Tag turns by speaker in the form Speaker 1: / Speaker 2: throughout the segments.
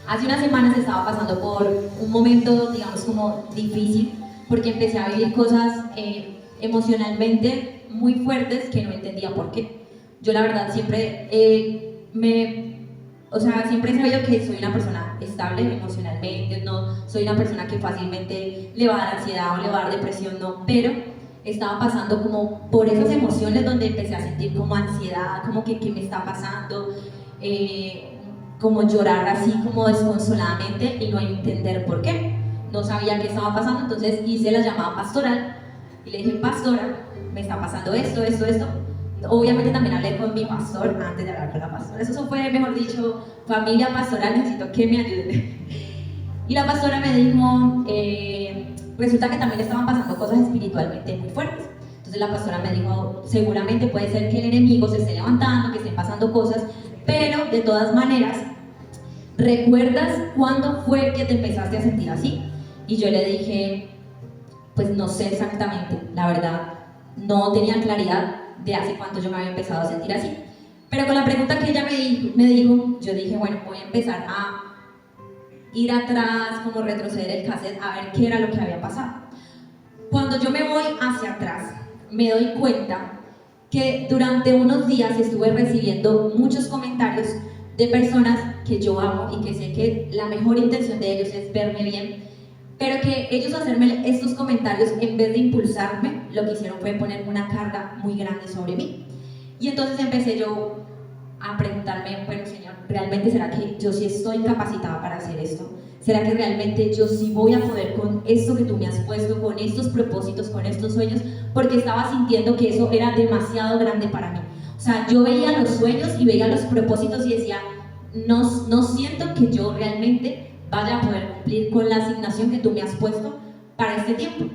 Speaker 1: Hace unas semanas estaba pasando por un momento, digamos, como difícil, porque empecé a vivir cosas emocionalmente muy fuertes que no entendía por qué. Yo la verdad siempre siempre he sabido que soy una persona estable emocionalmente, no soy una persona que fácilmente le va a dar ansiedad o le va a dar depresión, no, pero estaba pasando como por esas emociones donde empecé a sentir como ansiedad, como que qué me está pasando, como llorar así como desconsoladamente y no entender por qué. No sabía qué estaba pasando, entonces hice la llamada pastoral y le dije, pastora, me está pasando esto, esto, esto. Obviamente también hablé con mi pastor antes de hablar con la pastora. Eso fue, mejor dicho, familia pastoral, necesito que me ayuden. Y la pastora me dijo, resulta que también estaban pasando cosas espiritualmente muy fuertes. Entonces la pastora me dijo, seguramente puede ser que el enemigo se esté levantando, que estén pasando cosas, pero de todas maneras, ¿recuerdas cuándo fue que te empezaste a sentir así? Y yo le dije, pues no sé exactamente, la verdad, no tenía claridad de hace cuánto yo me había empezado a sentir así. Pero con la pregunta que ella me dijo, yo dije, bueno, voy a empezar a ir atrás, como retroceder el cassette, a ver qué era lo que había pasado. Cuando yo me voy hacia atrás, me doy cuenta que durante unos días estuve recibiendo muchos comentarios de personas que yo amo y que sé que la mejor intención de ellos es verme bien, pero que ellos hacerme estos comentarios, en vez de impulsarme, lo que hicieron fue poner una carga muy grande sobre mí. Y entonces empecé yo a preguntarme, bueno, Señor, ¿realmente será que yo sí estoy capacitada para hacer esto? ¿Será que realmente yo sí voy a poder con esto que tú me has puesto, con estos propósitos, con estos sueños? Porque estaba sintiendo que eso era demasiado grande para mí. O sea, yo veía los sueños y veía los propósitos y decía, no siento que yo realmente vaya a poder cumplir con la asignación que tú me has puesto para este tiempo.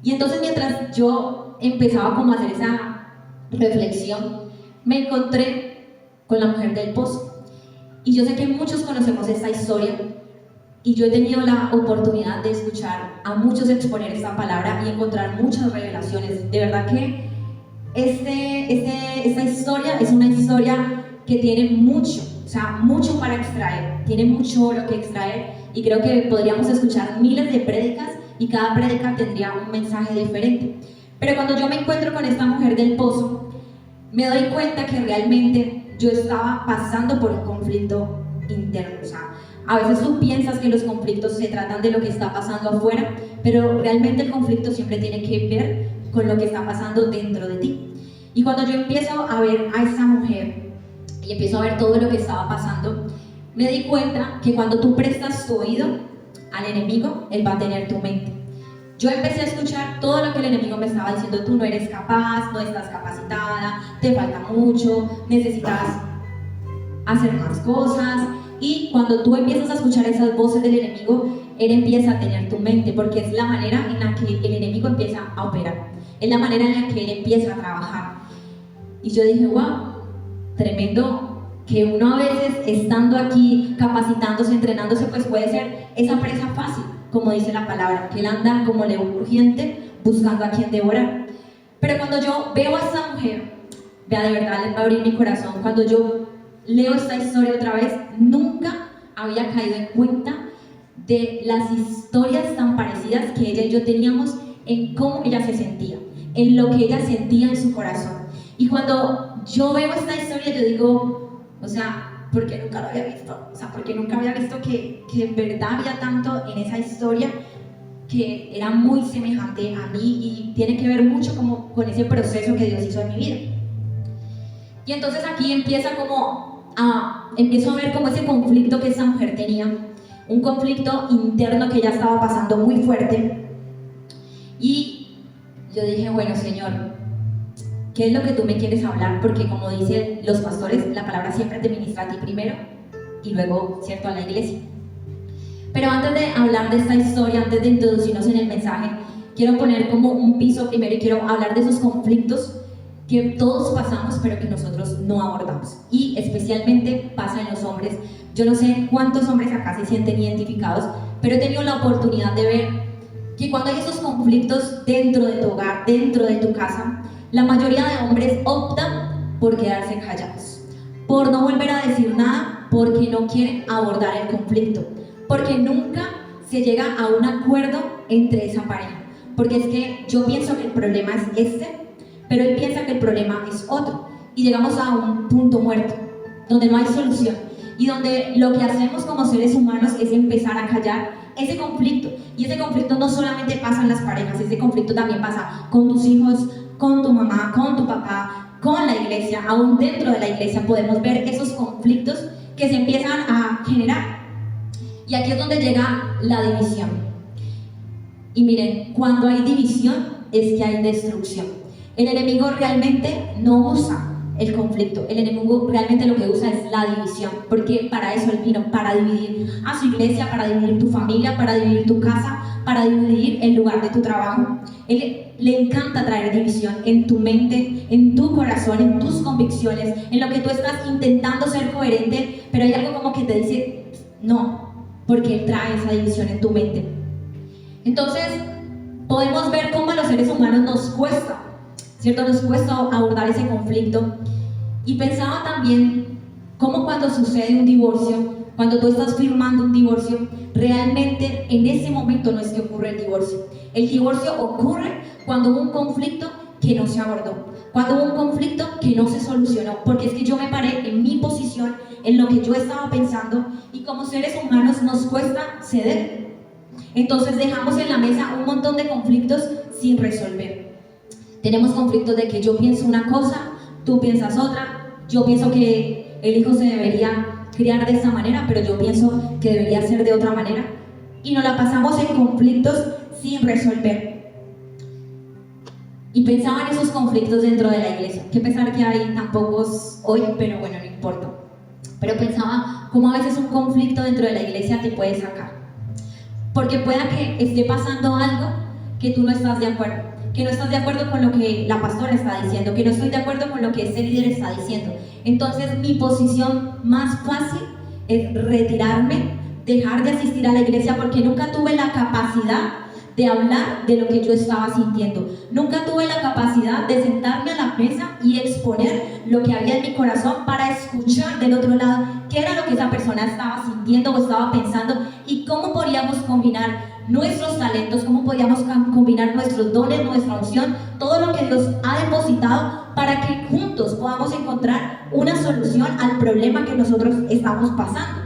Speaker 1: Y entonces mientras yo empezaba como a hacer esa reflexión, me encontré con la mujer del pozo. Y yo sé que muchos conocemos esta historia y yo he tenido la oportunidad de escuchar a muchos exponer esta palabra y encontrar muchas revelaciones. De verdad que esta historia es una historia que tiene mucho, o sea, mucho para extraer, tiene mucho oro que extraer y creo que podríamos escuchar miles de prédicas y cada prédica tendría un mensaje diferente. Pero cuando yo me encuentro con esta mujer del pozo, me doy cuenta que realmente yo estaba pasando por un conflicto interno. O sea, a veces tú piensas que los conflictos se tratan de lo que está pasando afuera, pero realmente el conflicto siempre tiene que ver con lo que está pasando dentro de ti. Y cuando yo empiezo a ver a esa mujer y empiezo a ver todo lo que estaba pasando, me di cuenta que cuando tú prestas tu oído al enemigo, él va a tener tu mente. Yo empecé a escuchar todo lo que el enemigo me estaba diciendo, tú no eres capaz, no estás capacitada, te falta mucho, necesitas hacer más cosas. Y cuando tú empiezas a escuchar esas voces del enemigo, él empieza a tener tu mente, porque es la manera en la que el enemigo empieza a operar, es la manera en la que él empieza a trabajar. Y yo dije, wow, tremendo que uno a veces estando aquí, capacitándose, entrenándose, pues puede ser esa presa fácil, como dice la palabra, que él anda como león rugiente buscando a quien devorar. Pero cuando yo veo a esta mujer, vea, de verdad les va a abrir mi corazón, cuando yo leo esta historia otra vez, nunca había caído en cuenta de las historias tan parecidas que ella y yo teníamos en cómo ella se sentía, en lo que ella sentía en su corazón. Y cuando yo veo esta historia, yo digo, o sea, ¿por qué nunca lo había visto? O sea, ¿por qué nunca había visto que en verdad había tanto en esa historia que era muy semejante a mí y tiene que ver mucho como con ese proceso que Dios hizo en mi vida? Y entonces aquí empiezo a ver como ese conflicto que esa mujer tenía, un conflicto interno que ella estaba pasando muy fuerte. Y yo dije, bueno, Señor, ¿qué es lo que tú me quieres hablar? Porque como dicen los pastores, la palabra siempre te ministra a ti primero y luego, ¿cierto?, a la iglesia. Pero antes de hablar de esta historia, antes de introducirnos en el mensaje, quiero poner como un piso primero y quiero hablar de esos conflictos que todos pasamos pero que nosotros no abordamos, y especialmente pasa en los hombres. Yo no sé cuántos hombres acá se sienten identificados, pero he tenido la oportunidad de ver que cuando hay esos conflictos dentro de tu hogar, dentro de tu casa, la mayoría de hombres optan por quedarse callados, por no volver a decir nada, porque no quieren abordar el conflicto, porque nunca se llega a un acuerdo entre esa pareja. Porque es que yo pienso que el problema es este, pero él piensa que el problema es otro. Y llegamos a un punto muerto, donde no hay solución. Y donde lo que hacemos como seres humanos es empezar a callar ese conflicto. Y ese conflicto no solamente pasa en las parejas, ese conflicto también pasa con tus hijos, con tu mamá, con tu papá, con la iglesia. Aún dentro de la iglesia podemos ver esos conflictos que se empiezan a generar. Y aquí es donde llega la división. Y miren, cuando hay división es que hay destrucción. El enemigo realmente no usa el conflicto, el enemigo realmente lo que usa es la división, porque para eso él vino, para dividir a su iglesia, para dividir tu familia, para dividir tu casa, para dividir el lugar de tu trabajo. Él le encanta traer división en tu mente, en tu corazón, en tus convicciones, en lo que tú estás intentando ser coherente, pero hay algo como que te dice no, porque él trae esa división en tu mente. Entonces podemos ver cómo a los seres humanos nos cuesta, ¿cierto? Nos cuesta abordar ese conflicto. Y pensaba también cómo cuando sucede un divorcio, cuando tú estás firmando un divorcio, realmente en ese momento no es que ocurre el divorcio. El divorcio ocurre cuando hubo un conflicto que no se abordó, cuando hubo un conflicto que no se solucionó, porque es que yo me paré en mi posición, en lo que yo estaba pensando, y como seres humanos nos cuesta ceder. Entonces dejamos en la mesa un montón de conflictos sin resolver. Tenemos conflictos de que yo pienso una cosa, tú piensas otra, yo pienso que el hijo se debería criar de esta manera, pero yo pienso que debería ser de otra manera. Y nos la pasamos en conflictos sin resolver. Y pensaba en esos conflictos dentro de la iglesia, que a pesar que hay tan pocos hoy, pero bueno, no importa. Pero pensaba cómo a veces un conflicto dentro de la iglesia te puede sacar. Porque pueda que esté pasando algo que tú no estás de acuerdo, que no estás de acuerdo con lo que la pastora está diciendo, que no estoy de acuerdo con lo que ese líder está diciendo. Entonces mi posición más fácil es retirarme, dejar de asistir a la iglesia, porque nunca tuve la capacidad de hablar de lo que yo estaba sintiendo. Nunca tuve la capacidad de sentarme a la mesa y exponer lo que había en mi corazón para escuchar del otro lado qué era lo que esa persona estaba sintiendo o estaba pensando y cómo podríamos combinar nuestros talentos, cómo podíamos combinar nuestros dones, nuestra unción, todo lo que Dios ha depositado para que juntos podamos encontrar una solución al problema que nosotros estamos pasando.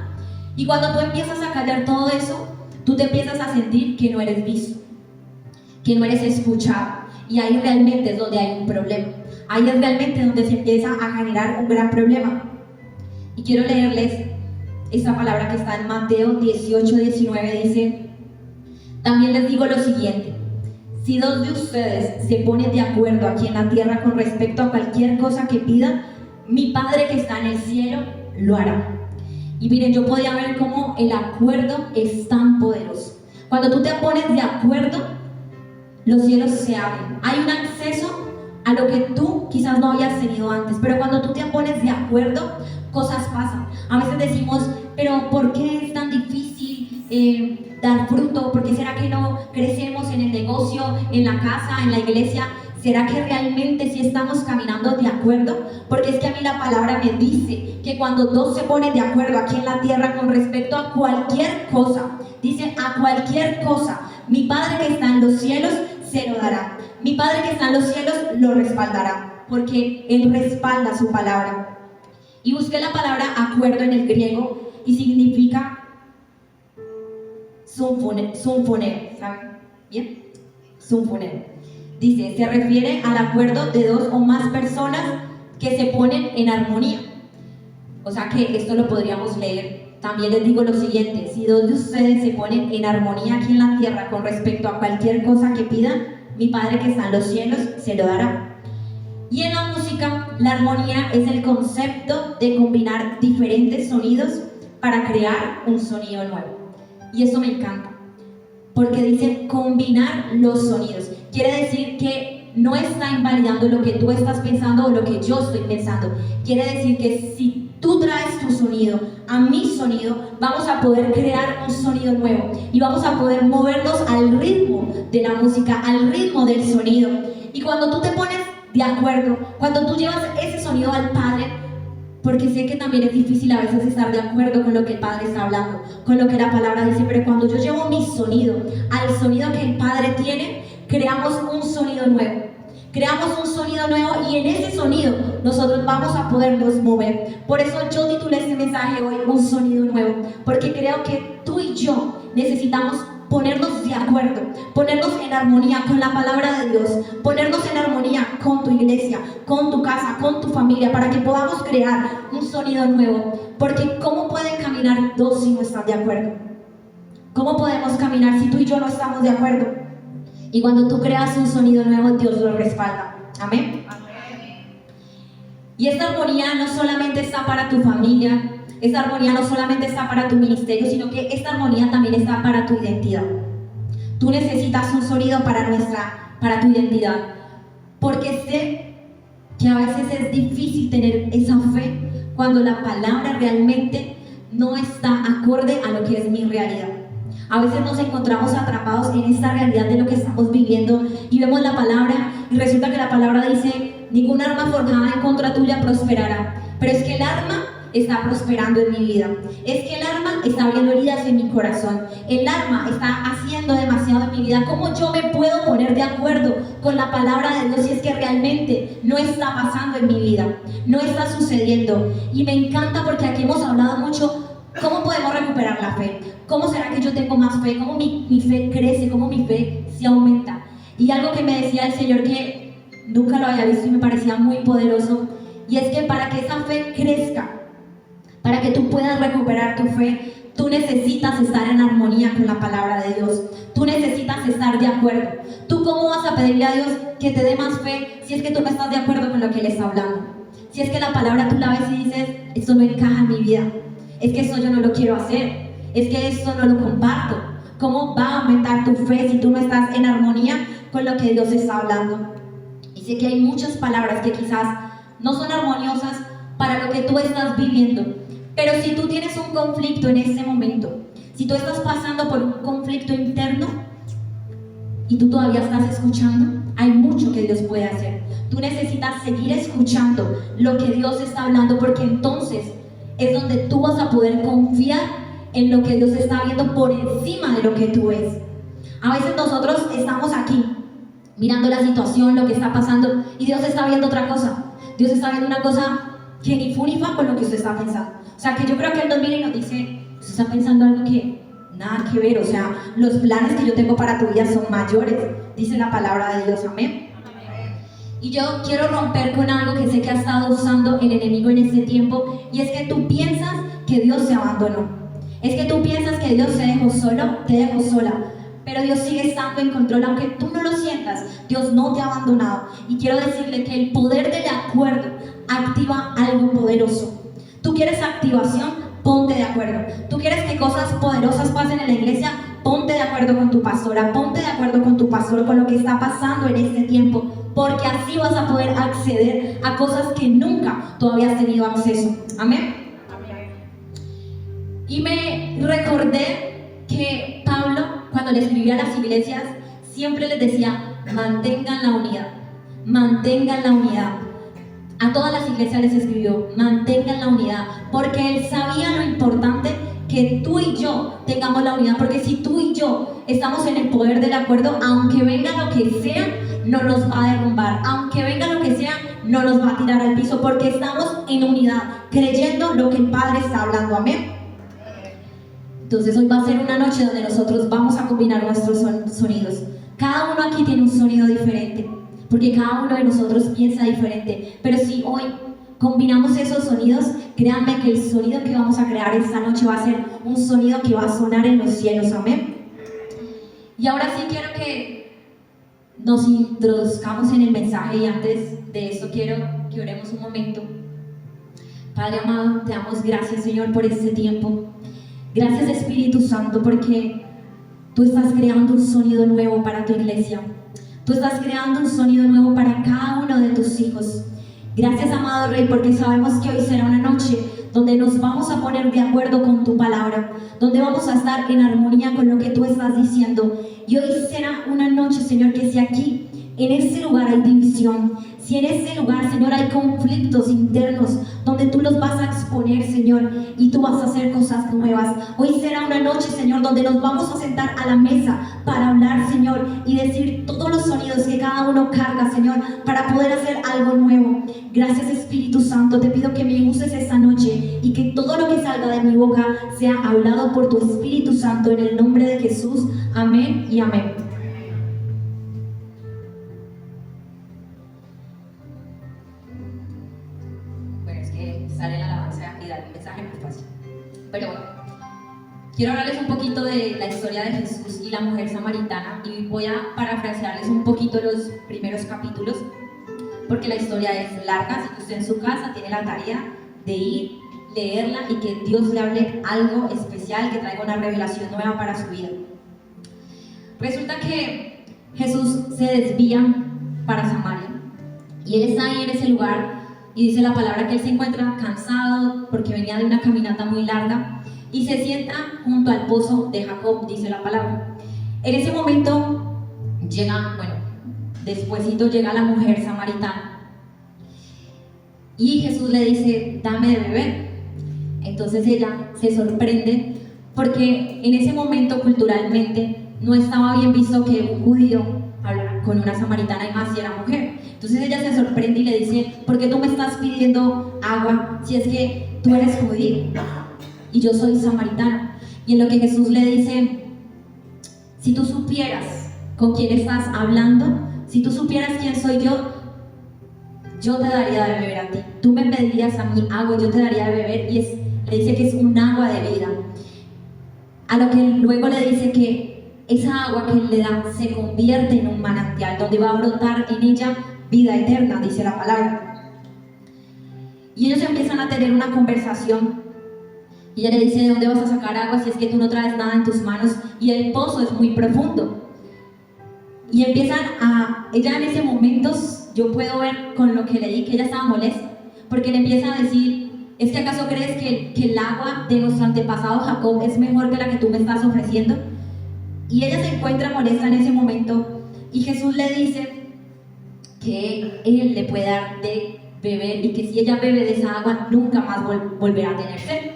Speaker 1: Y cuando tú empiezas a callar todo eso, tú te empiezas a sentir que no eres visto, que no eres escuchado, y ahí realmente es donde hay un problema. Ahí es realmente donde se empieza a generar un gran problema. Y quiero leerles esta palabra que está en Mateo 18:19, dice: también les digo lo siguiente, si dos de ustedes se ponen de acuerdo aquí en la tierra con respecto a cualquier cosa que pidan, mi Padre que está en el cielo lo hará. Y miren, yo podía ver cómo el acuerdo es tan poderoso. Cuando tú te pones de acuerdo, los cielos se abren. Hay un acceso a lo que tú quizás no habías tenido antes, pero cuando tú te pones de acuerdo, cosas pasan. A veces decimos, pero ¿por qué es tan difícil dar fruto? ¿Por qué será que no crecemos en el negocio, en la casa, en la iglesia? ¿Será que realmente sí estamos caminando de acuerdo? Porque es que a mí la palabra me dice que cuando dos se ponen de acuerdo aquí en la tierra con respecto a cualquier cosa, dice a cualquier cosa, mi Padre que está en los cielos se lo dará. Mi Padre que está en los cielos lo respaldará, porque Él respalda su palabra. Y busqué la palabra acuerdo en el griego y significa symphoneo, ¿saben? ¿Bien? Symphoneo. Dice, se refiere al acuerdo de dos o más personas que se ponen en armonía. O sea que esto lo podríamos leer. También les digo lo siguiente, si dos de ustedes se ponen en armonía aquí en la tierra con respecto a cualquier cosa que pidan, mi Padre que está en los cielos se lo dará. Y en la música, la armonía es el concepto de combinar diferentes sonidos para crear un sonido nuevo. Y esto me encanta, porque dice combinar los sonidos. Quiere decir que no está invalidando lo que tú estás pensando o lo que yo estoy pensando. Quiere decir que si tú traes tu sonido a mi sonido, vamos a poder crear un sonido nuevo y vamos a poder movernos al ritmo de la música, al ritmo del sonido. Y cuando tú te pones de acuerdo, cuando tú llevas ese sonido al Padre, porque sé que también es difícil a veces estar de acuerdo con lo que el Padre está hablando, con lo que la palabra dice, pero cuando yo llevo mi sonido al sonido que el Padre tiene, creamos un sonido nuevo. Creamos un sonido nuevo y en ese sonido nosotros vamos a podernos mover. Por eso yo titulé este mensaje hoy, un sonido nuevo, porque creo que tú y yo necesitamos ponernos de acuerdo, ponernos en armonía con la palabra de Dios, ponernos en armonía con tu iglesia, con tu casa, con tu familia, para que podamos crear un sonido nuevo. Porque ¿cómo pueden caminar dos si no están de acuerdo? ¿Cómo podemos caminar si tú y yo no estamos de acuerdo? Y cuando tú creas un sonido nuevo, Dios lo respalda. Amén. Y esta armonía no solamente está para tu familia, esta armonía no solamente está para tu ministerio, sino que esta armonía también está para tu identidad. Tú necesitas un sonido para tu identidad, porque sé que a veces es difícil tener esa fe cuando la palabra realmente no está acorde a lo que es mi realidad. A veces nos encontramos atrapados en esta realidad de lo que estamos viviendo y vemos la palabra y resulta que la palabra dice: ningún arma forjada en contra tuya prosperará. Pero es que el arma está prosperando en mi vida. Es que el arma está abriendo heridas en mi corazón. El arma está haciendo demasiado en mi vida. ¿Cómo yo me puedo poner de acuerdo con la palabra de Dios si es que realmente no está pasando en mi vida? No está sucediendo. Y me encanta porque aquí hemos hablado mucho. ¿Cómo podemos recuperar la fe? ¿Cómo será que yo tengo más fe? ¿Cómo mi fe crece? ¿Cómo mi fe se aumenta? Y algo que me decía el Señor que nunca lo había visto y me parecía muy poderoso, y es que para que esa fe crezca, para que tú puedas recuperar tu fe, tú necesitas estar en armonía con la palabra de Dios. Tú necesitas estar de acuerdo. ¿Tú cómo vas a pedirle a Dios que te dé más fe si es que tú no estás de acuerdo con lo que Él está hablando? Si es que la palabra tú la ves y dices: esto no encaja en mi vida, es que eso yo no lo quiero hacer, es que eso no lo comparto. ¿Cómo va a aumentar tu fe si tú no estás en armonía con lo que Dios está hablando? Y sé que hay muchas palabras que quizás no son armoniosas para lo que tú estás viviendo, pero si tú tienes un conflicto en este momento, si tú estás pasando por un conflicto interno y tú todavía estás escuchando, hay mucho que Dios puede hacer. Tú necesitas seguir escuchando lo que Dios está hablando, porque entonces es donde tú vas a poder confiar en lo que Dios está viendo por encima de lo que tú ves. A veces nosotros estamos aquí mirando la situación, lo que está pasando, y Dios está viendo otra cosa. Dios está viendo una cosa que ni fu ni fa con lo que usted está pensando. O sea, que yo creo que Él nos mira y nos dice: usted está pensando algo que nada que ver. O sea, los planes que yo tengo para tu vida son mayores, dice la palabra de Dios. Amén. Y yo quiero romper con algo que sé que ha estado usando el enemigo en este tiempo, y es que tú piensas que Dios se abandonó. Es que tú piensas que Dios se dejó solo, te dejó sola. Pero Dios sigue estando en control, aunque tú no lo sientas. Dios no te ha abandonado. Y quiero decirle que el poder del acuerdo activa algo poderoso. ¿Tú quieres activación? Ponte de acuerdo. ¿Tú quieres que cosas poderosas pasen en la iglesia? Ponte de acuerdo con tu pastora, ponte de acuerdo con tu pastor, con lo que está pasando en este tiempo, porque así vas a poder acceder a cosas que nunca tú habías tenido acceso. Amén. Y me recordé que Pablo, cuando le escribía a las iglesias, siempre les decía: mantengan la unidad, mantengan la unidad. A todas las iglesias les escribió: mantengan la unidad, porque él sabía lo importante que tú y yo tengamos la unidad, porque si tú y yo estamos en el poder del acuerdo, aunque venga lo que sea, no nos va a derrumbar, aunque venga lo que sea, no nos va a tirar al piso, porque estamos en unidad, creyendo lo que el Padre está hablando. Amén. Entonces hoy va a ser una noche donde nosotros vamos a combinar nuestros sonidos. Cada uno aquí tiene un sonido diferente, porque cada uno de nosotros piensa diferente. Pero si hoy combinamos esos sonidos, créanme que el sonido que vamos a crear esta noche va a ser un sonido que va a sonar en los cielos. Amén. Y ahora sí quiero que nos introduzcamos en el mensaje, y antes de eso quiero que oremos un momento. Padre amado, te damos gracias, Señor, por este tiempo. Gracias, Espíritu Santo, porque tú estás creando un sonido nuevo para tu iglesia. Tú estás creando un sonido nuevo para cada uno de tus hijos. Gracias, amado Rey, porque sabemos que hoy será una noche donde nos vamos a poner de acuerdo con tu palabra, donde vamos a estar en armonía con lo que tú estás diciendo. Y hoy será una noche, Señor, que si aquí, en este lugar hay división, Si en ese lugar, Señor, hay conflictos internos donde tú los vas a exponer, Señor, y tú vas a hacer cosas nuevas. Hoy será una noche, Señor, donde nos vamos a sentar a la mesa para hablar, Señor, y decir todos los sonidos que cada uno carga, Señor, para poder hacer algo nuevo. Gracias, Espíritu Santo. Te pido que me uses esta noche y que todo lo que salga de mi boca sea hablado por tu Espíritu Santo, en el nombre de Jesús. Amén y amén. Sale la alabanza y dar un mensaje muy fácil. Pero bueno, quiero hablarles un poquito de la historia de Jesús y la mujer samaritana, y voy a parafrasearles un poquito los primeros capítulos, porque la historia es larga. Así que usted en su casa tiene la tarea de ir, leerla y que Dios le hable algo especial, que traiga una revelación nueva para su vida. Resulta que Jesús se desvía para Samaria y él está ahí en ese lugar. Y dice la palabra que él se encuentra cansado porque venía de una caminata muy larga y se sienta junto al pozo de Jacob, dice la palabra. En ese momento despuesito llega la mujer samaritana y Jesús le dice: dame de beber. Entonces ella se sorprende porque en ese momento culturalmente no estaba bien visto que un judío hablara con una samaritana, y más si era mujer. Entonces ella se sorprende y le dice: ¿por qué tú me estás pidiendo agua si es que tú eres judío y yo soy samaritana? Y en lo que Jesús le dice: si tú supieras con quién estás hablando, si tú supieras quién soy yo te daría de beber a ti. Tú me pedirías a mí agua y yo te daría de beber. Y le dice que es un agua de vida. A lo que luego le dice que esa agua que él le da se convierte en un manantial donde va a brotar en ella vida eterna, dice la palabra. Y ellos empiezan a tener una conversación y ella le dice: ¿de dónde vas a sacar agua si es que tú no traes nada en tus manos? Y el pozo es muy profundo. Y ella en ese momento, yo puedo ver con lo que leí que ella estaba molesta, porque le empieza a decir: ¿es que acaso crees que el agua de nuestro antepasado Jacob es mejor que la que tú me estás ofreciendo? Y ella se encuentra molesta en ese momento y Jesús le dice que él le puede dar de beber y que si ella bebe de esa agua nunca más volverá a tener sed.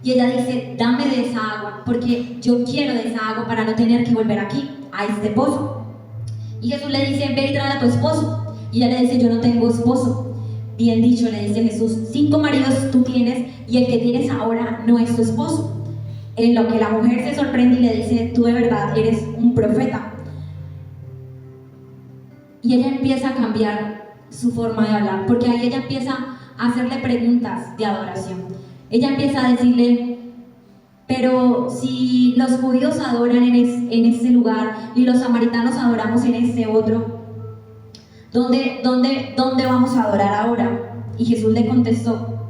Speaker 1: Y ella dice: dame de esa agua, porque yo quiero de esa agua para no tener que volver aquí, a este pozo. Y Jesús le dice: ve y trae a tu esposo. Y ella le dice: yo no tengo esposo. Bien dicho, le dice Jesús: 5 maridos tú tienes y el que tienes ahora no es tu esposo. En lo que la mujer se sorprende y le dice: tú de verdad eres un profeta. Y ella empieza a cambiar su forma de hablar, porque ahí ella empieza a hacerle preguntas de adoración. Ella empieza a decirle: pero si los judíos adoran en este lugar y los samaritanos adoramos en este otro, ¿dónde vamos a adorar ahora? Y Jesús le contestó: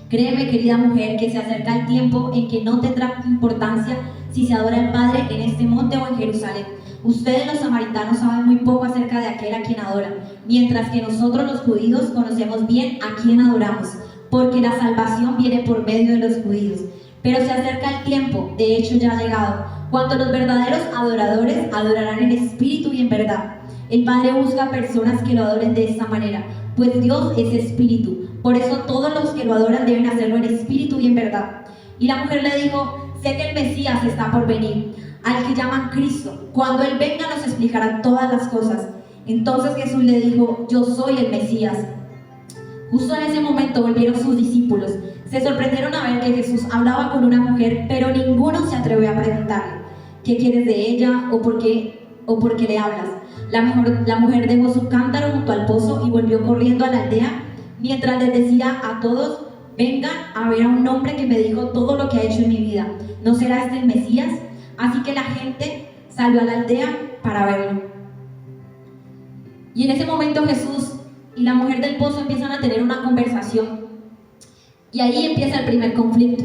Speaker 1: créeme, querida mujer, que se acerca el tiempo en que no tendrá importancia si se adora al Padre en este monte o en Jerusalén. Ustedes los samaritanos saben muy poco acerca de aquel a quien adoran, mientras que nosotros los judíos conocemos bien a quien adoramos, porque la salvación viene por medio de los judíos. Pero se acerca el tiempo, de hecho ya ha llegado, cuando los verdaderos adoradores adorarán en espíritu y en verdad. El Padre busca personas que lo adoren de esta manera, pues Dios es espíritu. Por eso todos los que lo adoran deben hacerlo en espíritu y en verdad. Y la mujer le dijo: sé que el Mesías está por venir, al que llaman Cristo. Cuando Él venga nos explicará todas las cosas. Entonces Jesús le dijo: yo soy el Mesías. Justo en ese momento volvieron sus discípulos. Se sorprendieron a ver que Jesús hablaba con una mujer, pero ninguno se atrevió a preguntarle: ¿qué quieres de ella o por qué le hablas? La mujer dejó su cántaro junto al pozo y volvió corriendo a la aldea, mientras les decía a todos: vengan a ver a un hombre que me dijo todo lo que ha hecho en mi vida. ¿No será este el Mesías? Así que la gente salió a la aldea para verlo. Y en ese momento Jesús y la mujer del pozo empiezan a tener una conversación. Y ahí empieza el primer conflicto.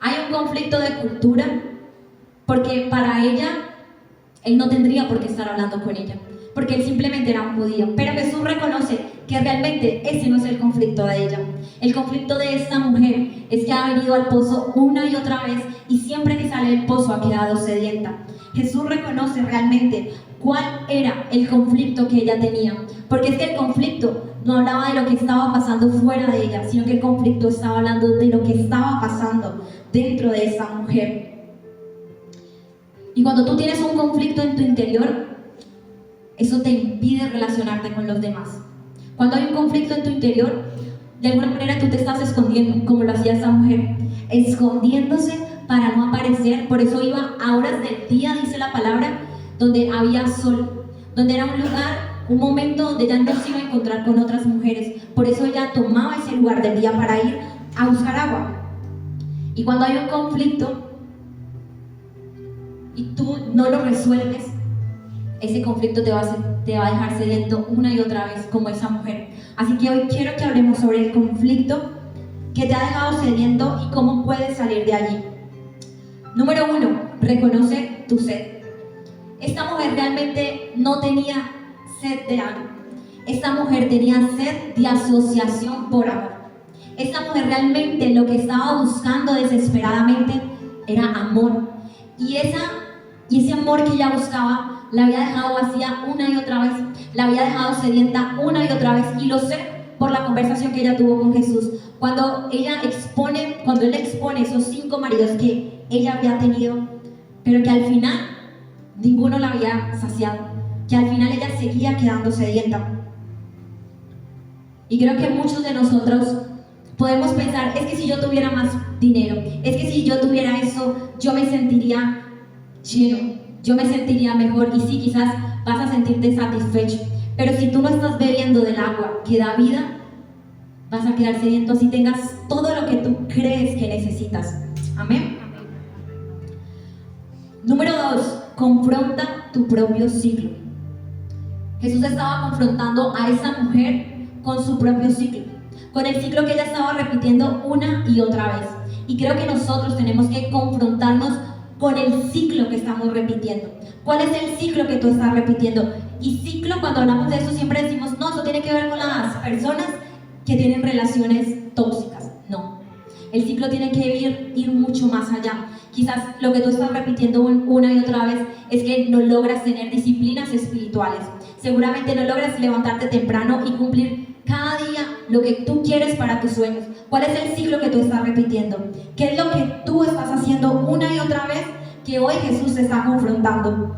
Speaker 1: Hay un conflicto de cultura, porque para ella, él no tendría por qué estar hablando con ella, porque él simplemente era un judío. Pero Jesús reconoce que realmente ese no es el conflicto de ella. El conflicto de esta mujer es que ha venido al pozo una y otra vez y siempre que sale del pozo ha quedado sedienta. Jesús reconoce realmente cuál era el conflicto que ella tenía. Porque es que el conflicto no hablaba de lo que estaba pasando fuera de ella, sino que el conflicto estaba hablando de lo que estaba pasando dentro de esa mujer. Y cuando tú tienes un conflicto en tu interior, eso te impide relacionarte con los demás. Cuando hay un conflicto en tu interior, de alguna manera tú te estás escondiendo, como lo hacía esa mujer, escondiéndose para no aparecer. Por eso iba a horas del día, dice la palabra, donde había sol, donde era un lugar, un momento donde ella no se iba a encontrar con otras mujeres. Por eso ella tomaba ese lugar del día para ir a buscar agua. Y cuando hay un conflicto y tú no lo resuelves, ese conflicto te va a dejar sediento una y otra vez, como esa mujer. Así que hoy quiero que hablemos sobre el conflicto que te ha dejado sediento y cómo puedes salir de allí. Número 1, reconoce tu sed. Esta mujer realmente no tenía sed de algo. Esta mujer tenía sed de asociación por amor. Esta mujer realmente lo que estaba buscando desesperadamente era amor. Y ese amor que ella buscaba la había dejado vacía una y otra vez, la había dejado sedienta una y otra vez, y lo sé por la conversación que ella tuvo con Jesús. Cuando él expone esos 5 maridos que ella había tenido, pero que al final ninguno la había saciado, que al final ella seguía quedando sedienta. Y creo que muchos de nosotros podemos pensar, es que si yo tuviera más dinero, es que si yo tuviera eso, yo me sentiría lleno, yo me sentiría mejor. Y sí, quizás vas a sentirte satisfecho, pero si tú no estás bebiendo del agua que da vida, vas a quedar sediento así tengas todo lo que tú crees que necesitas. Amén. Número 2, confronta tu propio ciclo. Jesús estaba confrontando a esa mujer con su propio ciclo, con el ciclo que ella estaba repitiendo una y otra vez. Y creo que nosotros tenemos que confrontarnos con el ciclo que estamos repitiendo. ¿Cuál es el ciclo que tú estás repitiendo? Y ciclo, cuando hablamos de eso, siempre decimos, no, eso tiene que ver con las personas que tienen relaciones tóxicas. No, el ciclo tiene que ir mucho más allá. Quizás lo que tú estás repitiendo una y otra vez es que no logras tener disciplinas espirituales. Seguramente no logras levantarte temprano y cumplir cada día lo que tú quieres para tus sueños. ¿Cuál es el ciclo que tú estás repitiendo? ¿Qué es lo que tú estás haciendo una y otra vez que hoy Jesús te está confrontando?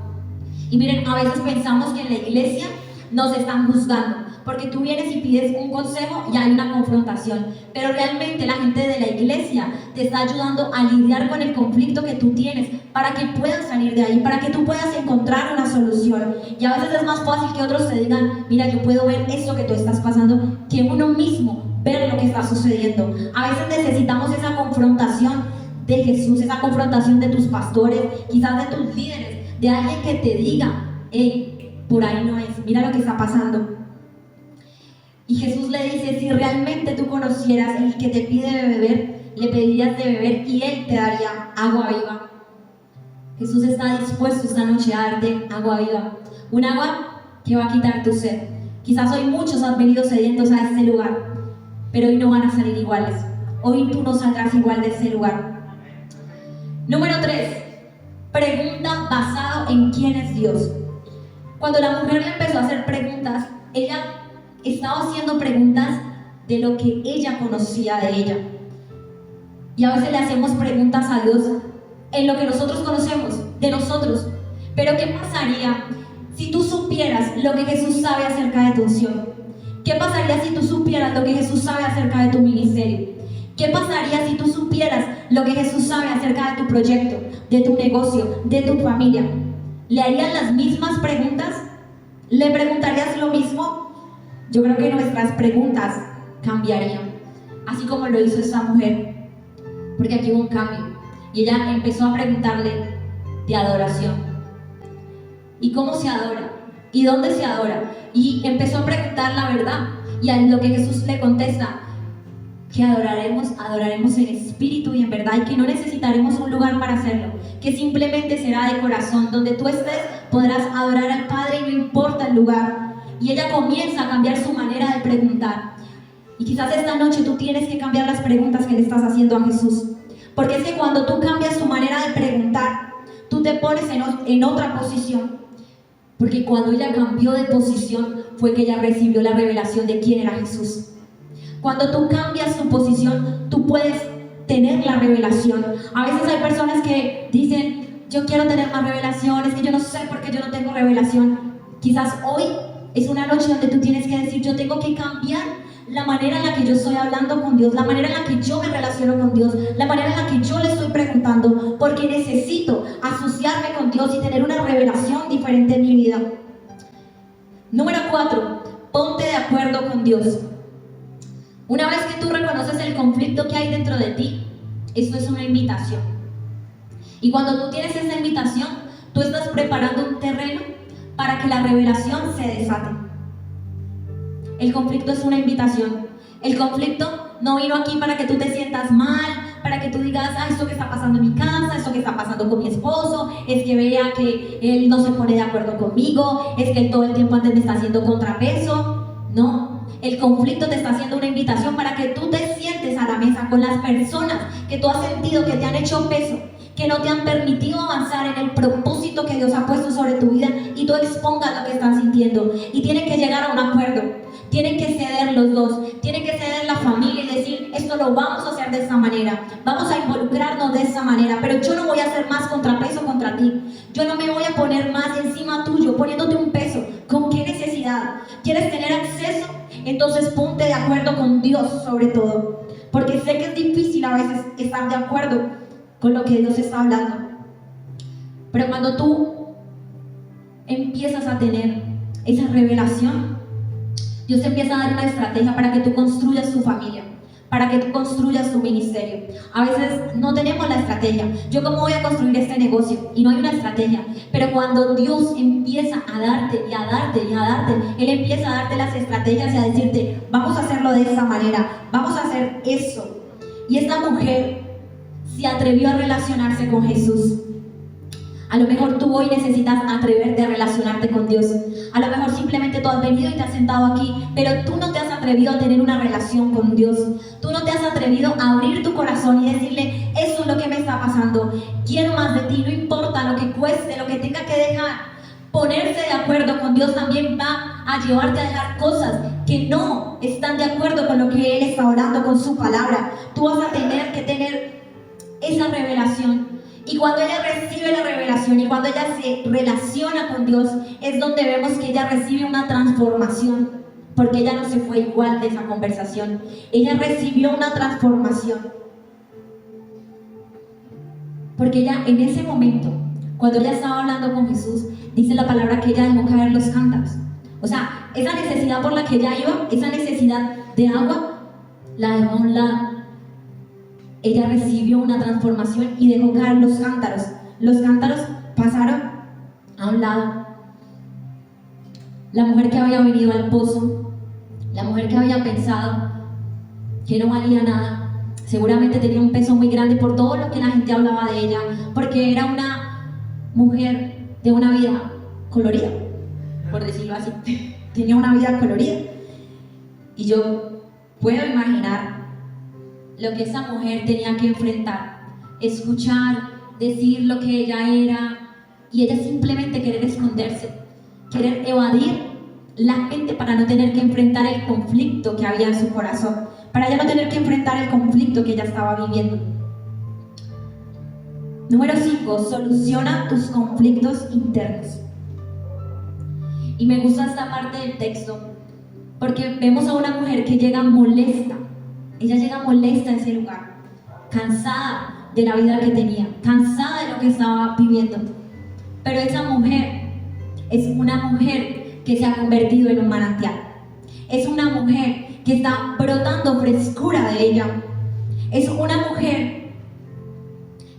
Speaker 1: Y miren, a veces pensamos que en la iglesia nos están juzgando, porque tú vienes y pides un consejo y hay una confrontación, pero realmente la gente de la iglesia te está ayudando a lidiar con el conflicto que tú tienes para que puedas salir de ahí, para que tú puedas encontrar una solución. Y a veces es más fácil que otros te digan, mira, yo puedo ver eso que tú estás pasando, que uno mismo ver lo que está sucediendo. A veces necesitamos esa confrontación de Jesús, esa confrontación de tus pastores, quizás de tus líderes, de alguien que te diga, hey, por ahí no es, mira lo que está pasando. Y Jesús le dice, si realmente tú conocieras el que te pide de beber, le pedirías de beber y él te daría agua viva. Jesús está dispuesto esta noche a darte agua viva, un agua que va a quitar tu sed. Quizás hoy muchos han venido sedientos a este lugar, pero hoy no van a salir iguales. Hoy tú no saldrás igual de ese lugar. Número 3, pregunta basado en quién es Dios. Cuando la mujer le empezó a hacer preguntas, ella estaba haciendo preguntas de lo que ella conocía de ella. Y a veces le hacemos preguntas a Dios en lo que nosotros conocemos de nosotros. Pero ¿qué pasaría si tú supieras lo que Jesús sabe acerca de tu unción? ¿Qué pasaría si tú supieras lo que Jesús sabe acerca de tu ministerio? ¿Qué pasaría si tú supieras lo que Jesús sabe acerca de tu proyecto, de tu negocio, de tu familia? ¿Le harías las mismas preguntas? ¿Le preguntarías lo mismo? Yo creo que nuestras preguntas cambiarían, así como lo hizo esta mujer, porque aquí hubo un cambio. Y ella empezó a preguntarle de adoración. ¿Y cómo se adora? ¿Y dónde se adora? Y empezó a preguntar la verdad. Y a lo que Jesús le contesta, que adoraremos en espíritu y en verdad, y que no necesitaremos un lugar para hacerlo, que simplemente será de corazón. Donde tú estés podrás adorar al Padre y no importa el lugar. Y ella comienza a cambiar su manera de preguntar. Y quizás esta noche tú tienes que cambiar las preguntas que le estás haciendo a Jesús. Porque es que cuando tú cambias tu manera de preguntar, tú te pones en otra posición. Porque cuando ella cambió de posición fue que ella recibió la revelación de quién era Jesús. Cuando tú cambias tu posición, tú puedes tener la revelación. A veces hay personas que dicen, yo quiero tener más revelaciones, que yo no sé por qué yo no tengo revelación. Quizás hoy es una noche donde tú tienes que decir, yo tengo que cambiar la manera en la que yo estoy hablando con Dios, la manera en la que yo me relaciono con Dios, la manera en la que yo le estoy preguntando, porque necesito asociarme con Dios y tener una revelación diferente en mi vida. Número 4, ponte de acuerdo con Dios. Una vez que tú reconoces el conflicto que hay dentro de ti, esto es una invitación. Y cuando tú tienes esa invitación, tú estás preparando un terreno para que la revelación se desate. El conflicto es una invitación. El conflicto no vino aquí para que tú te sientas mal, para que tú digas, esto que está pasando en mi casa, esto que está pasando con mi esposo, es que vea que él no se pone de acuerdo conmigo, es que él todo el tiempo antes me está haciendo contrapeso. No. El conflicto te está haciendo una invitación para que tú te sientes a la mesa con las personas que tú has sentido que te han hecho peso, que no te han permitido avanzar en el propósito que Dios ha puesto sobre tu vida, y tú expongas lo que estás sintiendo. Y tienen que llegar a un acuerdo, tienen que ceder los dos, tienen que ceder la familia y decir, esto lo vamos a hacer de esta manera, vamos a involucrarnos de esta manera, pero yo no voy a hacer más contrapeso contra ti, yo no me voy a poner más encima tuyo, poniéndote un peso. ¿Con qué necesidad? ¿Quieres tener acceso? Entonces ponte de acuerdo con Dios sobre todo, porque sé que es difícil a veces estar de acuerdo con lo que Dios está hablando, pero cuando tú empiezas a tener esa revelación, Dios te empieza a dar una estrategia para que tú construyas tu familia, para que tú construyas tu ministerio. A veces no tenemos la estrategia. ¿Yo cómo voy a construir este negocio? Y no hay una estrategia. Pero cuando Dios empieza a darte y a darte y a darte, Él empieza a darte las estrategias y a decirte, vamos a hacerlo de esa manera, vamos a hacer eso. Y esta mujer se atrevió a relacionarse con Jesús. A lo mejor tú hoy necesitas atreverte a relacionarte con Dios. A lo mejor simplemente tú has venido y te has sentado aquí, pero tú no te has atrevido a tener una relación con Dios. Tú no te has atrevido a abrir tu corazón y decirle, eso es lo que me está pasando, quiero más de ti, no importa lo que cueste, lo que tenga que dejar. Ponerse de acuerdo con Dios también va a llevarte a dejar cosas que no están de acuerdo con lo que Él está hablando, con su palabra. Tú vas a tener que tener esa revelación. Y cuando ella recibe la revelación y cuando ella se relaciona con Dios, es donde vemos que ella recibe una transformación, porque ella no se fue igual de esa conversación. Ella recibió una transformación, porque ella en ese momento, cuando ella estaba hablando con Jesús, dice la palabra que ella dejó caer los cántaros. O sea, esa necesidad por la que ella iba, esa necesidad de agua, la dejó a un lado. Ella recibió una transformación y dejó caer los cántaros. Los cántaros pasaron a un lado. La mujer que había venido al pozo, la mujer que había pensado que no valía nada, seguramente tenía un peso muy grande por todo lo que la gente hablaba de ella, porque era una mujer de una vida colorida, por decirlo así. Tenía una vida colorida. Y yo puedo imaginar lo que esa mujer tenía que enfrentar, escuchar, decir lo que ella era, y ella simplemente querer esconderse, querer evadir la gente para no tener que enfrentar el conflicto que había en su corazón, para ella no tener que enfrentar el conflicto que ella estaba viviendo. Número 5, soluciona tus conflictos internos. Y me gusta esta parte del texto, porque vemos a una mujer que llega molesta. Ella llega molesta a ese lugar, cansada de la vida que tenía, cansada de lo que estaba viviendo. Pero esa mujer es una mujer que se ha convertido en un manantial. Es una mujer que está brotando frescura de ella. Es una mujer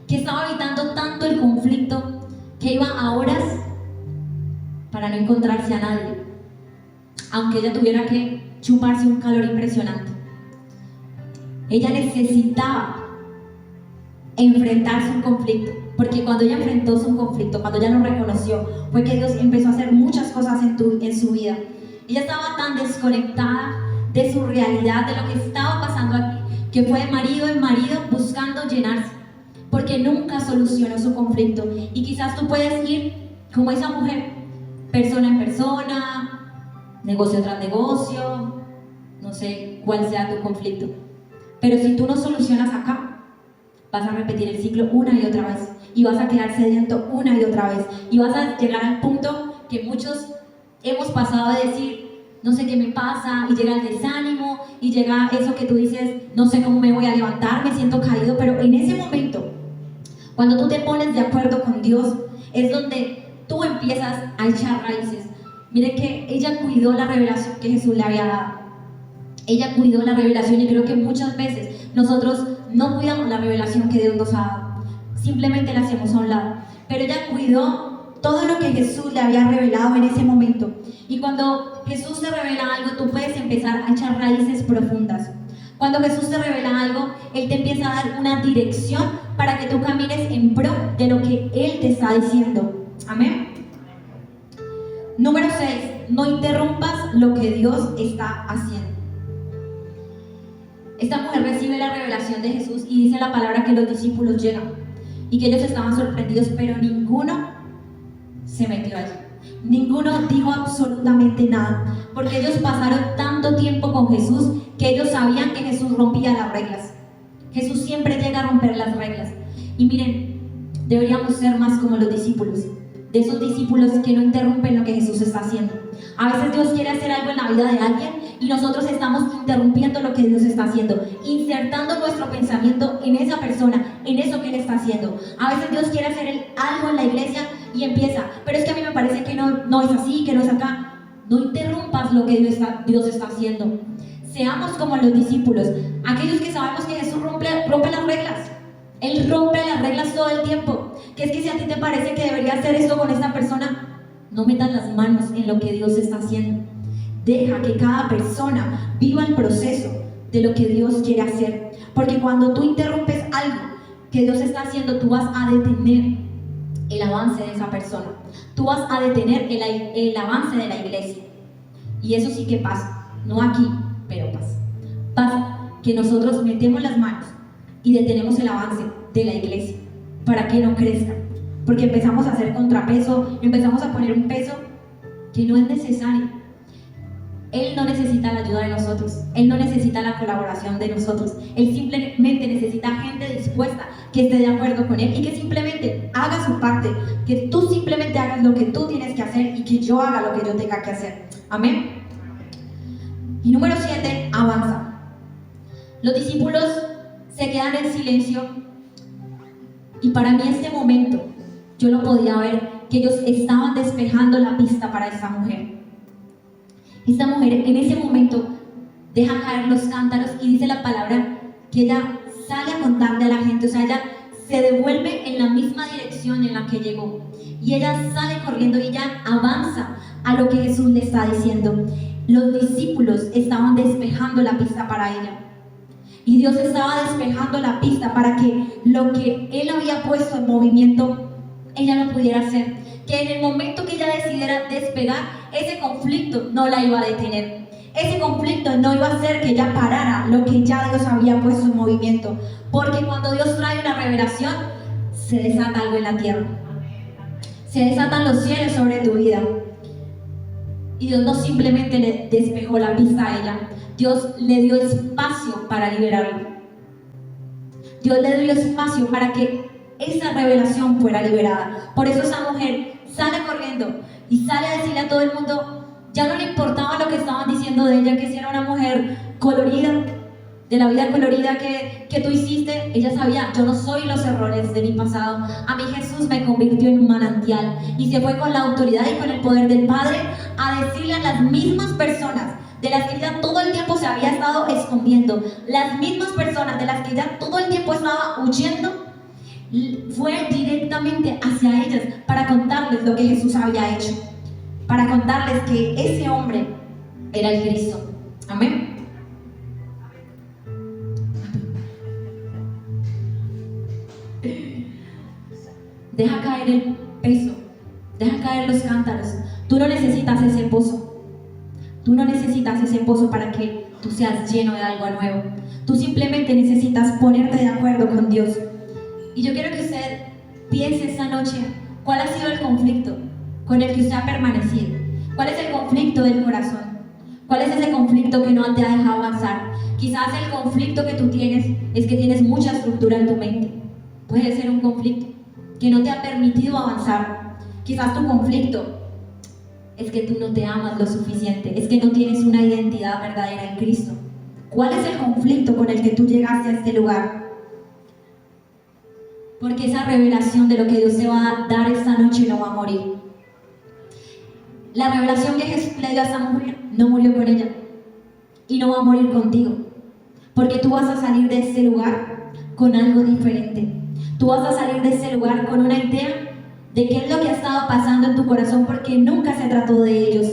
Speaker 1: que estaba evitando tanto el conflicto que iba a horas para no encontrarse a nadie, aunque ella tuviera que chuparse un calor impresionante. Ella necesitaba enfrentarse a un conflicto, porque cuando ella enfrentó su conflicto, cuando ella lo reconoció, fue que Dios empezó a hacer muchas cosas en su vida. Ella estaba tan desconectada de su realidad, de lo que estaba pasando aquí, que fue de marido en marido buscando llenarse, porque nunca solucionó su conflicto. Y quizás tú puedes ir como esa mujer, persona en persona, negocio tras negocio, no sé cuál sea tu conflicto. Pero si tú no solucionas acá, vas a repetir el ciclo una y otra vez. Y vas a quedar sediento una y otra vez. Y vas a llegar al punto que muchos hemos pasado de decir, no sé qué me pasa, y llega el desánimo, y llega eso que tú dices, no sé cómo me voy a levantar, me siento caído. Pero en ese momento, cuando tú te pones de acuerdo con Dios, es donde tú empiezas a echar raíces. Mire que ella cuidó la revelación que Jesús le había dado. Ella cuidó la revelación, y creo que muchas veces nosotros no cuidamos la revelación que Dios nos ha dado. Simplemente la hacemos a un lado. Pero ella cuidó todo lo que Jesús le había revelado en ese momento. Y cuando Jesús te revela algo, tú puedes empezar a echar raíces profundas. Cuando Jesús te revela algo, Él te empieza a dar una dirección para que tú camines en pro de lo que Él te está diciendo. Amén. Número 6. No interrumpas lo que Dios está haciendo. Esta mujer recibe la revelación de Jesús y dice la palabra que los discípulos llegan y que ellos estaban sorprendidos, pero ninguno se metió allí. Ninguno dijo absolutamente nada, porque ellos pasaron tanto tiempo con Jesús que ellos sabían que Jesús rompía las reglas. Jesús siempre llega a romper las reglas. Y miren, deberíamos ser más como los discípulos, de esos discípulos que no interrumpen lo que Jesús está haciendo. A veces Dios quiere hacer algo en la vida de alguien y nosotros estamos interrumpiendo lo que Dios está haciendo, insertando nuestro pensamiento en esa persona, en eso que Él está haciendo. A veces Dios quiere hacer algo en la iglesia y empieza, pero es que a mí me parece que no es así, que no es acá. No interrumpas lo que Dios está haciendo. Seamos como los discípulos, aquellos que sabemos que Jesús rompe las reglas. Él rompe las reglas todo el tiempo. Que es que si a ti te parece que debería hacer esto con esta persona, no metas las manos en lo que Dios está haciendo. Deja que cada persona viva el proceso de lo que Dios quiere hacer. Porque cuando tú interrumpes algo que Dios está haciendo, tú vas a detener el avance de esa persona. Tú vas a detener el avance de la iglesia. Y eso sí que pasa. No aquí, pero pasa. Pasa que nosotros metemos las manos y detenemos el avance de la iglesia para que no crezca, porque empezamos a hacer contrapeso, empezamos a poner un peso que no es necesario. Él no necesita la ayuda de nosotros, Él no necesita la colaboración de nosotros. Él simplemente necesita gente dispuesta que esté de acuerdo con Él y que simplemente haga su parte, que tú simplemente hagas lo que tú tienes que hacer y que yo haga lo que yo tenga que hacer. Amén. Y número 7, avanza. Los discípulos se quedan en silencio, y para mí este momento yo lo podía ver, que ellos estaban despejando la pista para esta mujer. Esta mujer en ese momento deja caer los cántaros y dice la palabra que ella sale a contarle a la gente, o sea, ella se devuelve en la misma dirección en la que llegó y ella sale corriendo y ella avanza a lo que Jesús le está diciendo. Los discípulos estaban despejando la pista para ella. Y Dios estaba despejando la pista para que lo que Él había puesto en movimiento, ella lo pudiera hacer. Que en el momento que ella decidiera despegar, ese conflicto no la iba a detener. Ese conflicto no iba a hacer que ella parara lo que ya Dios había puesto en movimiento. Porque cuando Dios trae una revelación, se desata algo en la tierra. Se desatan los cielos sobre tu vida. Y Dios no simplemente le despejó la pista a ella, Dios le dio espacio para liberarla. Dios le dio espacio para que esa revelación fuera liberada. Por eso esa mujer sale corriendo y sale a decirle a todo el mundo, ya no le importaba lo que estaban diciendo de ella, que si era una mujer colorida, de la vida colorida que tú hiciste. Ella sabía, yo no soy los errores de mi pasado. A mí Jesús me convirtió en un manantial. Y se fue con la autoridad y con el poder del Padre a decirle a las mismas personas de las que ella todo el tiempo se había estado escondiendo, las mismas personas de las que ella todo el tiempo estaba huyendo, fue directamente hacia ellas para contarles lo que Jesús había hecho, para contarles que ese hombre era el Cristo. Amén. Deja caer el peso, deja caer los cántaros. Tú no necesitas ese pozo. Tú no necesitas ese pozo para que tú seas lleno de algo nuevo. Tú simplemente necesitas ponerte de acuerdo con Dios. Y yo quiero que usted piense esta noche, ¿cuál ha sido el conflicto con el que usted ha permanecido? ¿Cuál es el conflicto del corazón? ¿Cuál es ese conflicto que no te ha dejado avanzar? Quizás el conflicto que tú tienes es que tienes mucha estructura en tu mente. Puede ser un conflicto que no te ha permitido avanzar. Quizás tu conflicto es que tú no te amas lo suficiente, es que no tienes una identidad verdadera en Cristo. ¿Cuál es el conflicto con el que tú llegaste a este lugar? Porque esa revelación de lo que Dios te va a dar esta noche no va a morir. La revelación que Jesús le dio a esta mujer no murió con ella y no va a morir contigo, porque tú vas a salir de este lugar con algo diferente. Tú vas a salir de este lugar con una idea de qué es lo que ha estado pasando en tu corazón, porque nunca se trató de ellos,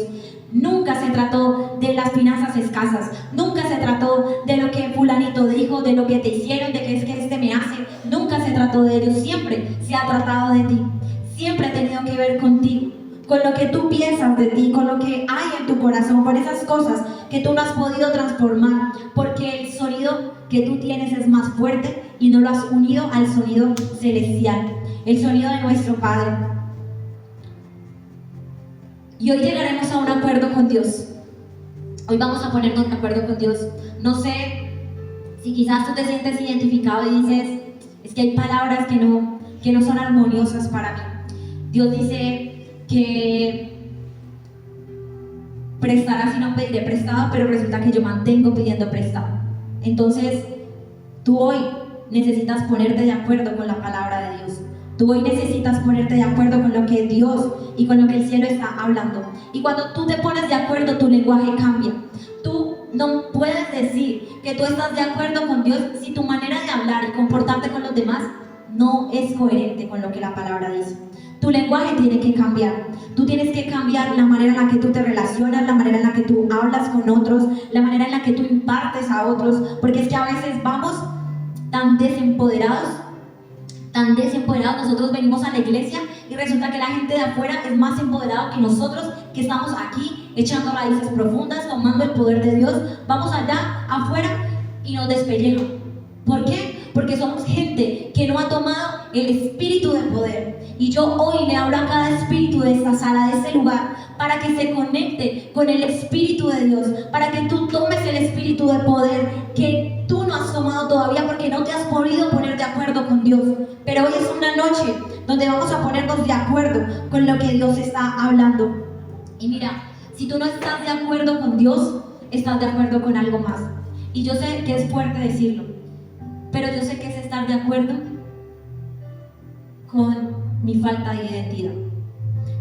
Speaker 1: nunca se trató de las finanzas escasas, nunca se trató de lo que fulanito dijo, de lo que te hicieron, de que es que este me hace, nunca se trató de ellos, siempre se ha tratado de ti, siempre ha tenido que ver contigo, con lo que tú piensas de ti, con lo que hay en tu corazón, con esas cosas que tú no has podido transformar, porque el sonido que tú tienes es más fuerte y no lo has unido al sonido celestial, el sonido de nuestro Padre. Y hoy llegaremos a un acuerdo con Dios. Hoy vamos a ponernos de acuerdo con Dios. No sé si quizás tú te sientes identificado y dices, es que hay palabras que no son armoniosas para mí. Dios dice que prestarás y no pediré prestado, pero resulta que yo mantengo pidiendo prestado. Entonces, tú hoy necesitas ponerte de acuerdo con la palabra de Dios. Tú hoy necesitas ponerte de acuerdo con lo que Dios y con lo que el cielo está hablando. Y cuando tú te pones de acuerdo, tu lenguaje cambia. Tú no puedes decir que tú estás de acuerdo con Dios si tu manera de hablar y comportarte con los demás no es coherente con lo que la palabra dice. Tu lenguaje tiene que cambiar. Tú tienes que cambiar la manera en la que tú te relacionas, la manera en la que tú hablas con otros, la manera en la que tú impartes a otros, porque es que a veces vamos tan desempoderados, nosotros venimos a la iglesia y resulta que la gente de afuera es más empoderada que nosotros, que estamos aquí echando raíces profundas, tomando el poder de Dios. Vamos allá afuera y nos despellejan. ¿Por qué? Porque somos gente que no ha tomado el espíritu de poder. Y yo hoy le hablo a cada espíritu de esta sala, de este lugar, para que se conecte con el espíritu de Dios, para que tú tomes el espíritu de poder que tú no has tomado todavía porque no te has podido poner de acuerdo con Dios. Pero hoy es una noche donde vamos a ponernos de acuerdo con lo que Dios está hablando. Y mira, si tú no estás de acuerdo con Dios, estás de acuerdo con algo más. Y yo sé que es fuerte decirlo, pero yo sé que es estar de acuerdo con mi falta de identidad.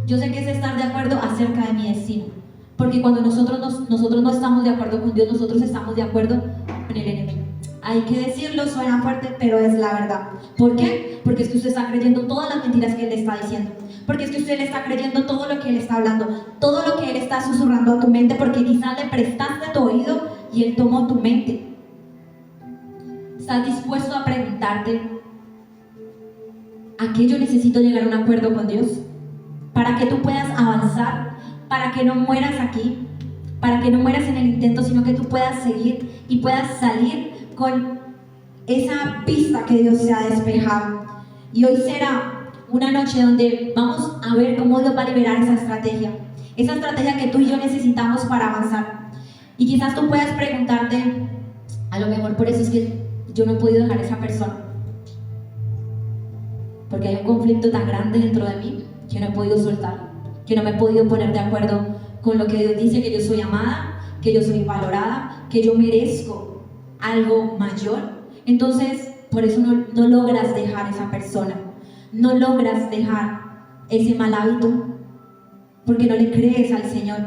Speaker 1: Yo sé que es estar de acuerdo acerca de mi destino, porque cuando nosotros no estamos de acuerdo con Dios, nosotros estamos de acuerdo con el enemigo. Hay que decirlo, suena fuerte, pero es la verdad. ¿Por qué? Porque es que usted está creyendo todas las mentiras que él le está diciendo, porque es que usted le está creyendo todo lo que él está hablando, todo lo que él está susurrando a tu mente, porque quizás le prestaste tu oído y él tomó tu mente. ¿Estás dispuesto a preguntarte a qué yo necesito llegar a un acuerdo con Dios? Para que tú puedas avanzar, para que no mueras aquí, para que no mueras en el intento, sino que tú puedas seguir y puedas salir con esa pista que Dios se ha despejado. Y hoy será una noche donde vamos a ver cómo Dios va a liberar esa estrategia que tú y yo necesitamos para avanzar. Y quizás tú puedas preguntarte, a lo mejor por eso es que yo no he podido dejar a esa persona, porque hay un conflicto tan grande dentro de mí que no he podido soltar, que no me he podido poner de acuerdo con lo que Dios dice, que yo soy amada, que yo soy valorada, que yo merezco algo mayor. Entonces, por eso no logras dejar a esa persona, no logras dejar ese mal hábito, porque no le crees al Señor,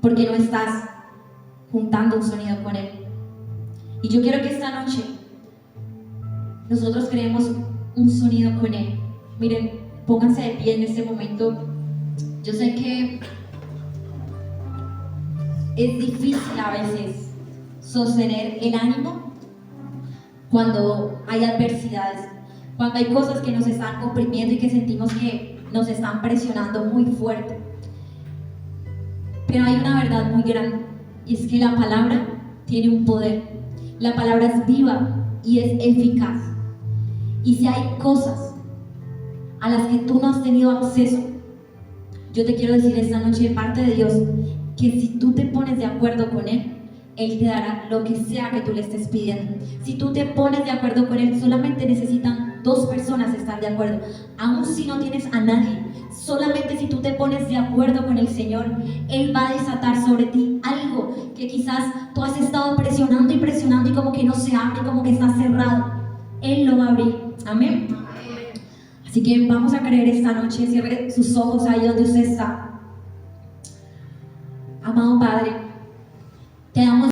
Speaker 1: porque no estás juntando un sonido con Él. Y yo quiero que esta noche nosotros creemos un sonido con Él. Miren, pónganse de pie en este momento. Yo sé que es difícil a veces sostener el ánimo cuando hay adversidades, cuando hay cosas que nos están comprimiendo y que sentimos que nos están presionando muy fuerte. Pero hay una verdad muy grande, y es que la palabra tiene un poder. La palabra es viva y es eficaz. Y si hay cosas a las que tú no has tenido acceso, Yo te quiero decir esta noche de parte de Dios que si tú te pones de acuerdo con Él, Él te dará lo que sea que tú le estés pidiendo. Si tú te pones de acuerdo con Él, solamente necesitan 2 personas estar de acuerdo. Aun si no tienes a nadie, solamente si tú te pones de acuerdo con el Señor, Él va a desatar sobre ti algo que quizás tú has estado presionando y como que no se abre, como que está cerrado. Él lo va a abrir. Amén. Así que vamos a creer esta noche. Cierre sus ojos ahí donde usted está. Amado Padre,